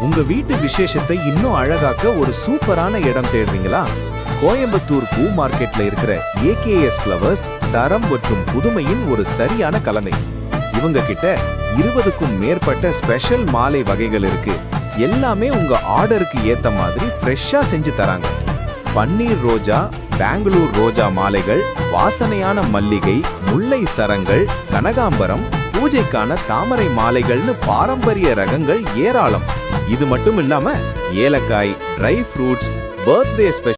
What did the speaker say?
உங்க வீட்டு விசேஷத்தை இன்னும் அழகாக்க ஒரு சூப்பரான இடம் தேடுறீங்களா? கோயம்புத்தூர் பூ மார்க்கெட்ல இருக்கிற ஏகேஎஸ் ஃப்ளவர்ஸ் தரம் மற்றும் புதுமையின் ஒரு சரியான கலவை. இவங்க கிட்ட 20க்கும் மேற்பட்ட ஸ்பெஷல் மாலை வகைகள் இருக்கு. எல்லாமே உங்க ஆர்டருக்கு ஏத்த மாதிரி ஃப்ரெஷ்ஷா செஞ்சு தராங்க. பன்னீர் ரோஜா, பெங்களூர் ரோஜா மாலைகள், வாசனையான மல்லிகை, முல்லை சரங்கள், கனகாம்பரம், பூஜைக்கான தாமரை மாலைகள்னு பாரம்பரிய ரகங்கள் ஏராளம். இது மட்டும் இல்லாம ஏலக்காய், ட்ரை ஃப்ரூட்ஸ், பர்த்டே ஸ்பெஷல்